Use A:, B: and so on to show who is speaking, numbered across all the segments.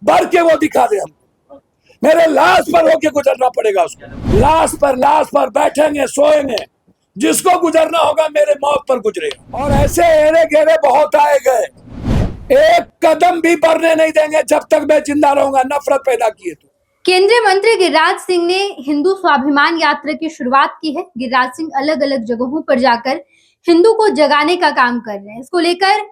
A: बढ़ के वो दिखा दे हमको। मेरे लाश पर होके गुजरना पड़ेगा उसको। लाश पर बैठेंगे, सोएंगे, जिसको गुजरना होगा मेरे मौत पर गुजरेगा। और ऐसे एरे घेरे बहुत आए गए, एक कदम भी बढ़ने नहीं देंगे जब तक मैं जिंदा रहूंगा। नफरत पैदा किए तो।
B: केंद्रीय मंत्री गिरिराज सिंह ने हिंदू स्वाभिमान यात्रा की शुरुआत की है। गिरिराज सिंह अलग अलग जगहों पर जाकर हिंदू को जगाने का काम कर रहे हैं। इसको लेकर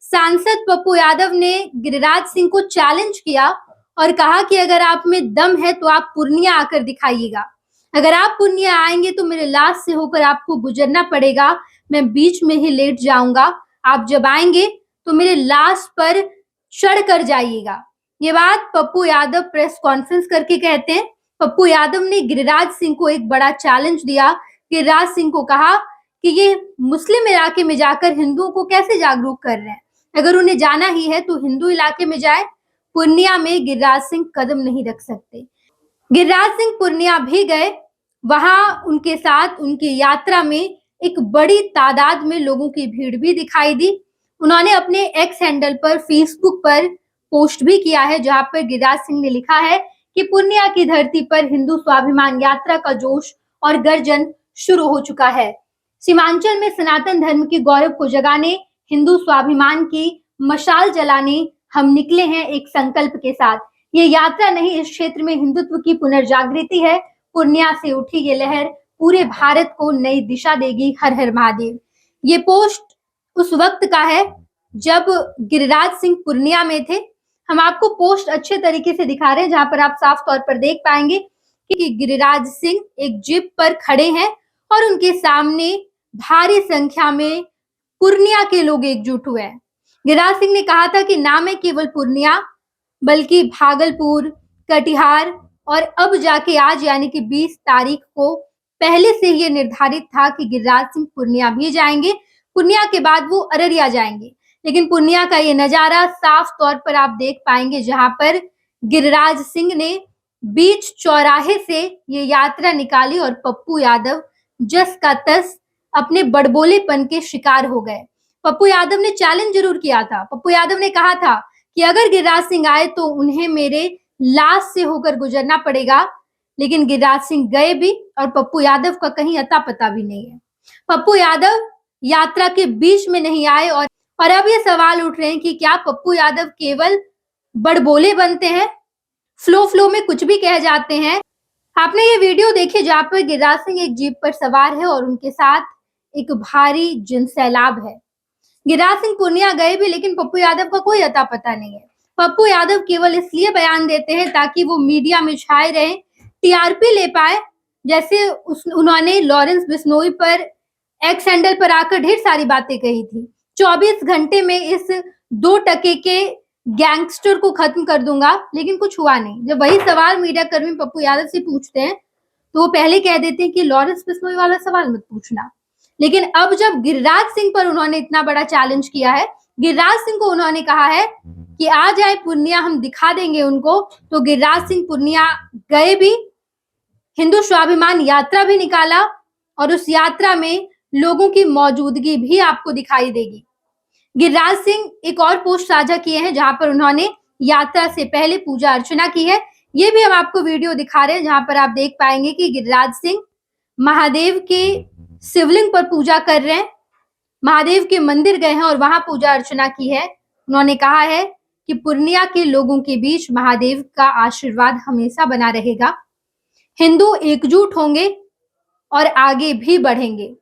B: सांसद पप्पू यादव ने गिरिराज सिंह को चैलेंज किया और कहा कि अगर आप में दम है तो आप पूर्णिया आकर दिखाइएगा। अगर आप पूर्णिया आएंगे तो मेरे लाश से होकर आपको गुजरना पड़ेगा, मैं बीच में ही लेट जाऊंगा। आप जब आएंगे तो मेरे लाश पर चढ़ कर जाइएगा। ये बात पप्पू यादव प्रेस कॉन्फ्रेंस करके कहते हैं। पप्पू यादव ने गिरिराज सिंह को एक बड़ा चैलेंज दिया। गिरिराज सिंह को कहा कि ये मुस्लिम इलाके में जाकर हिंदुओं को कैसे जागरूक कर रहे हैं। अगर उन्हें जाना ही है तो हिंदू इलाके में जाए। पूर्णिया में गिरिराज सिंह कदम नहीं रख सकते। गिरिराज सिंह पूर्णिया भी गए। वहां उनके साथ उनकी यात्रा में एक बड़ी तादाद में लोगों की भीड़ भी दिखाई दी। उन्होंने अपने एक्स हैंडल पर, फेसबुक पर पोस्ट भी किया है, जहां पर गिरिराज सिंह ने लिखा है कि पूर्णिया की धरती पर हिंदू स्वाभिमान यात्रा का जोश और गर्जन शुरू हो चुका है। सीमांचल में सनातन धर्म के गौरव को जगाने, हिंदू स्वाभिमान की मशाल जलाने हम निकले हैं एक संकल्प के साथ। ये यात्रा नहीं, इस क्षेत्र में हिंदुत्व की पुनर्जागृति है। पूर्णिया से उठी ये लहर पूरे भारत को नई दिशा देगी। हर हर महादेव। ये पोस्ट उस वक्त का है जब गिरिराज सिंह पूर्णिया में थे। हम आपको पोस्ट अच्छे तरीके से दिखा रहे हैं, जहां पर आप साफ तौर पर देख पाएंगे कि गिरिराज सिंह एक जीप पर खड़े हैं और उनके सामने भारी संख्या में पूर्णिया के लोग एकजुट हुए हैं। गिरिराज सिंह ने कहा था कि ना मैं केवल पूर्णिया बल्कि भागलपुर, कटिहार और अब जाके आज यानी कि 20 तारीख को पहले से ही निर्धारित था कि गिरिराज सिंह पूर्णिया भी जाएंगे। पूर्णिया के बाद वो अररिया जाएंगे। लेकिन पूर्णिया का ये नजारा साफ तौर पर आप देख पाएंगे, जहां पर गिरिराज सिंह ने बीच चौराहे से ये यात्रा निकाली और पप्पू यादव जस का तस अपने बड़बोलेपन के शिकार हो गए। पप्पू यादव ने चैलेंज जरूर किया था। पप्पू यादव ने कहा था कि अगर गिरिराज सिंह आए तो उन्हें मेरे लाश से होकर गुजरना पड़ेगा। लेकिन गिरिराज सिंह गए भी और पप्पू यादव का कहीं अता पता भी नहीं है। पप्पू यादव यात्रा के बीच में नहीं आए और अब ये सवाल उठ रहे हैं कि क्या पप्पू यादव केवल बड़बोले बनते हैं, फ्लो में कुछ भी कह जाते हैं। आपने ये वीडियो देखी जहां पर गिरिराज सिंह एक जीप पर सवार है और उनके साथ एक भारी जनसैलाब है। गिरिराज सिंह पूर्णिया गए भी, लेकिन पप्पू यादव का कोई अता पता नहीं है। पप्पू यादव केवल इसलिए बयान देते हैं ताकि वो मीडिया में छाए रहें, टीआरपी ले पाए। जैसे उन्होंने लॉरेंस बिश्नोई पर एक्स हैंडल पर आकर ढेर सारी बातें कही थी। 24 घंटे में इस 2 टके के गैंगस्टर को खत्म कर दूंगा, लेकिन कुछ हुआ नहीं। जब वही सवाल मीडिया कर्मी पप्पू यादव से पूछते हैं तो वो पहले कह देते हैं कि लॉरेंस बिश्नोई वाला सवाल मत पूछना। लेकिन अब जब गिरिराज सिंह पर उन्होंने इतना बड़ा चैलेंज किया है, गिरिराज सिंह को उन्होंने कहा है कि आ जाए पूर्णिया, हम दिखा देंगे उनको, तो गिरिराज सिंह पूर्णिया गए भी, हिंदू स्वाभिमान यात्रा भी निकाला और उस यात्रा में लोगों की मौजूदगी भी आपको दिखाई देगी। गिरिराज सिंह एक और पोस्ट साझा किए हैं जहां पर उन्होंने यात्रा से पहले पूजा अर्चना की है। ये भी हम आपको वीडियो दिखा रहे हैं, जहां पर आप देख पाएंगे कि गिरिराज सिंह महादेव के शिवलिंग पर पूजा कर रहे हैं। महादेव के मंदिर गए हैं और वहां पूजा अर्चना की है। उन्होंने कहा है कि पूर्णिया के लोगों के बीच महादेव का आशीर्वाद हमेशा बना रहेगा। हिंदू एकजुट होंगे और आगे भी बढ़ेंगे।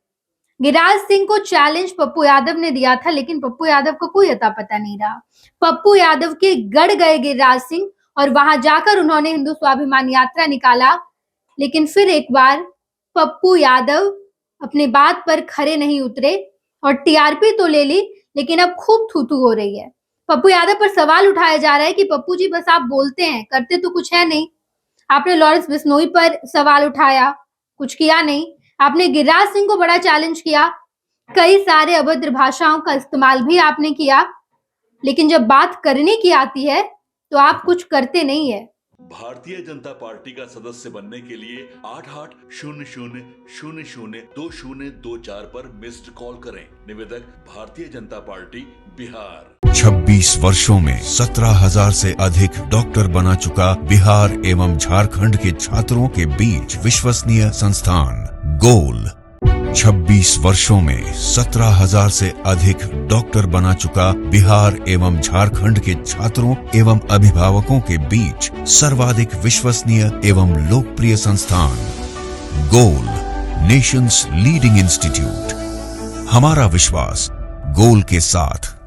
B: गिरिराज सिंह को चैलेंज पप्पू यादव ने दिया था, लेकिन पप्पू यादव को कोई अता पता नहीं रहा। पप्पू यादव के गढ़ गए गिरिराज सिंह और वहां जाकर उन्होंने हिंदू स्वाभिमान यात्रा निकाला। लेकिन फिर एक बार पप्पू यादव अपने बात पर खरे नहीं उतरे और टीआरपी तो ले ली, लेकिन अब खूब थू-थू हो रही है। पप्पू यादव पर सवाल उठाया जा रहा है कि पप्पू जी बस आप बोलते हैं, करते तो कुछ है नहीं। आपने लॉरेंस बिश्नोई पर सवाल उठाया, कुछ किया नहीं। आपने गिरिराज सिंह को बड़ा चैलेंज किया, कई सारे अभद्र भाषाओं का इस्तेमाल भी आपने किया, लेकिन जब बात करने की आती है तो आप कुछ करते नहीं है।
C: भारतीय जनता पार्टी का सदस्य बनने के लिए 8800002024 पर मिस्ड कॉल करें। निवेदक भारतीय जनता पार्टी बिहार।
D: 26 वर्षों में 17,000 से अधिक डॉक्टर बना चुका बिहार एवं झारखंड के छात्रों के बीच विश्वसनीय संस्थान गोल। 26 वर्षों में 17,000 से अधिक डॉक्टर बना चुका बिहार एवं झारखंड के छात्रों एवं अभिभावकों के बीच सर्वाधिक विश्वसनीय एवं लोकप्रिय संस्थान गोल, नेशंस लीडिंग इंस्टीट्यूट। हमारा विश्वास गोल के साथ।